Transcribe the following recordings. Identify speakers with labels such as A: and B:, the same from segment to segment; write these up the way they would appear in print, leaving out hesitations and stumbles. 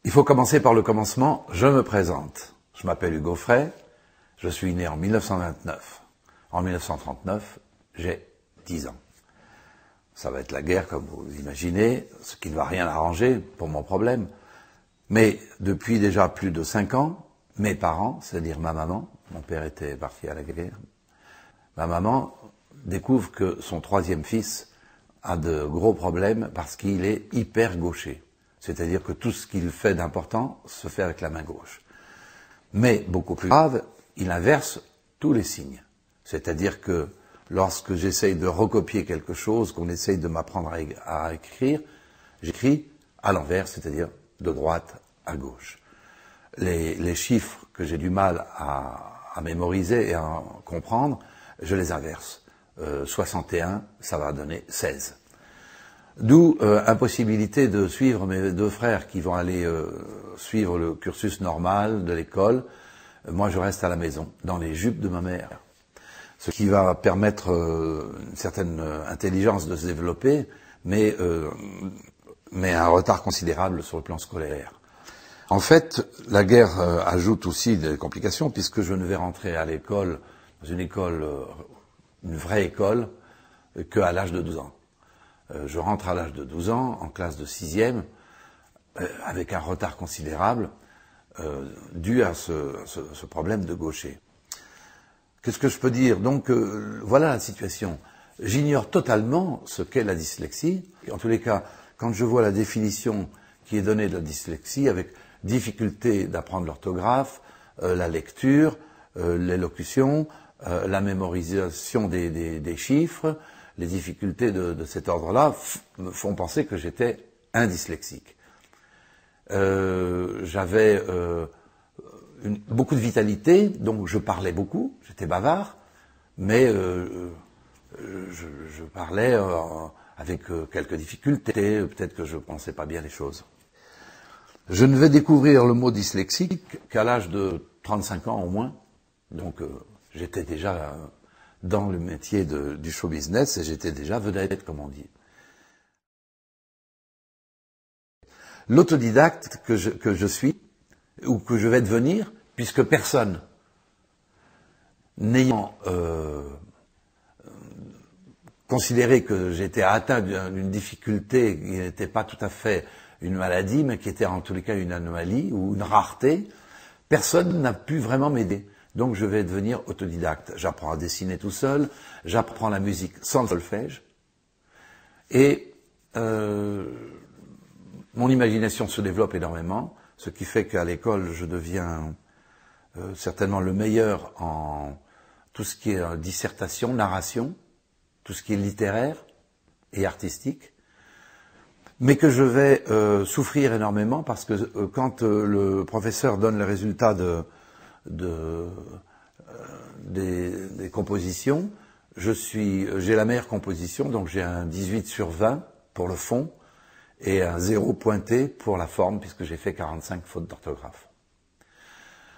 A: Il faut commencer par le commencement. Je me présente. Je m'appelle Hugo Frey. Je suis né en 1929. En 1939, j'ai 10 ans. Ça va être la guerre, comme vous imaginez, ce qui ne va rien arranger pour mon problème. Mais depuis déjà plus de 5 ans, mes parents, c'est-à-dire ma maman, mon père était parti à la guerre, ma maman découvre que son 3e fils a de gros problèmes parce qu'il est hyper gaucher. C'est-à-dire que tout ce qu'il fait d'important se fait avec la main gauche. Mais, beaucoup plus grave, il inverse tous les signes. C'est-à-dire que lorsque j'essaye de recopier quelque chose, qu'on essaye de m'apprendre à écrire, j'écris à l'envers, c'est-à-dire de droite à gauche. Les chiffres que j'ai du mal à mémoriser et à comprendre, je les inverse. 61, ça va donner 16. D'où impossibilité de suivre mes 2 frères qui vont aller suivre le cursus normal de l'école. Moi, je reste à la maison, dans les jupes de ma mère. Ce qui va permettre une certaine intelligence de se développer, mais un retard considérable sur le plan scolaire. En fait, la guerre ajoute aussi des complications, puisque je ne vais rentrer à l'école, dans une école, une vraie école, qu'à l'âge de 12 ans. Je rentre à l'âge de 12 ans, en classe de 6e, avec un retard considérable, dû à ce problème de gaucher. Qu'est-ce que je peux dire? Donc, voilà la situation. J'ignore totalement ce qu'est la dyslexie. En tous les cas, quand je vois la définition qui est donnée de la dyslexie, avec difficulté d'apprendre l'orthographe, la lecture, l'élocution, la mémorisation des chiffres, les difficultés de cet ordre-là me font penser que j'étais un dyslexique. J'avais beaucoup de vitalité, donc je parlais beaucoup, j'étais bavard, mais je parlais avec quelques difficultés, peut-être que je ne pensais pas bien les choses. Je ne vais découvrir le mot dyslexique qu'à l'âge de 35 ans au moins, donc j'étais déjà dans le métier du show business et j'étais déjà vedette, comme on dit. L'autodidacte que je suis, ou que je vais devenir, puisque personne, n'ayant considéré que j'étais atteint d'une difficulté qui n'était pas tout à fait une maladie, mais qui était en tous les cas une anomalie ou une rareté, personne n'a pu vraiment m'aider. Donc je vais devenir autodidacte. J'apprends à dessiner tout seul, j'apprends la musique sans solfège, et mon imagination se développe énormément, ce qui fait qu'à l'école je deviens certainement le meilleur en tout ce qui est dissertation, narration, tout ce qui est littéraire et artistique, mais que je vais souffrir énormément parce que quand le professeur donne les résultats des compositions, j'ai la meilleure composition, donc j'ai un 18/20 pour le fond et un 0 pointé pour la forme, puisque j'ai fait 45 fautes d'orthographe.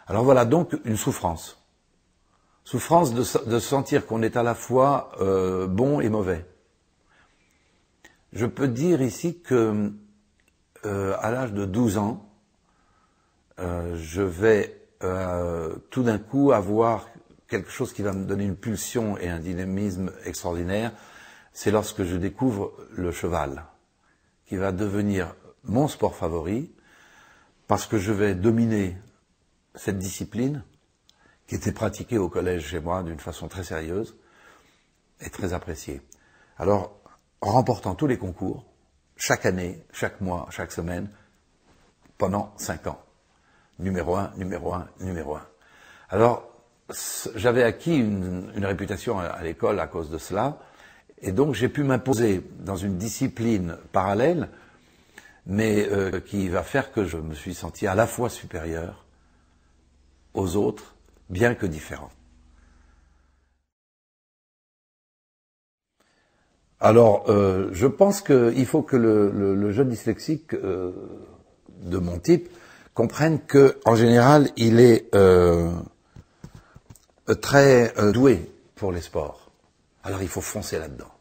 A: Alors voilà, donc une souffrance. Souffrance de sentir qu'on est à la fois bon et mauvais. Je peux dire ici que à l'âge de 12 ans, je vais tout d'un coup avoir quelque chose qui va me donner une pulsion et un dynamisme extraordinaire. C'est lorsque je découvre le cheval, qui va devenir mon sport favori, parce que je vais dominer cette discipline qui était pratiquée au collège chez moi d'une façon très sérieuse et très appréciée. Alors, en remportant tous les concours, chaque année, chaque mois, chaque semaine, pendant 5 ans. Numéro 1, numéro 1, numéro 1. Alors, j'avais acquis une réputation à l'école à cause de cela, et donc j'ai pu m'imposer dans une discipline parallèle, mais qui va faire que je me suis senti à la fois supérieur aux autres, bien que différent. Alors, je pense qu'il faut que le jeune dyslexique de mon type comprenne que, en général, il est très doué pour les sports. Alors, il faut foncer là-dedans.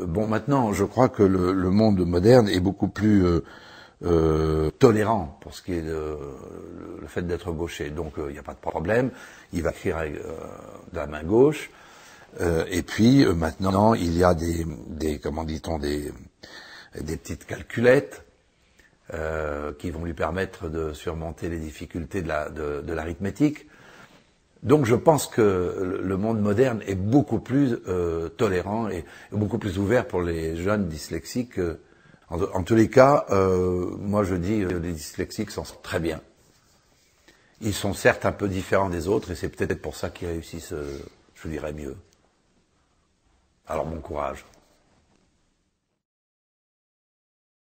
A: Bon, maintenant, je crois que le monde moderne est beaucoup plus tolérant pour ce qui est le fait d'être gaucher. Donc il n'y a pas de problème, il va écrire avec, de la main gauche. Et puis maintenant, il y a des comment dit-on, des petites calculettes qui vont lui permettre de surmonter les difficultés de l'arithmétique. Donc je pense que le monde moderne est beaucoup plus tolérant et beaucoup plus ouvert pour les jeunes dyslexiques. En tous les cas, moi je dis les dyslexiques s'en sortent très bien. Ils sont certes un peu différents des autres et c'est peut-être pour ça qu'ils réussissent, je dirais, mieux. Alors bon courage.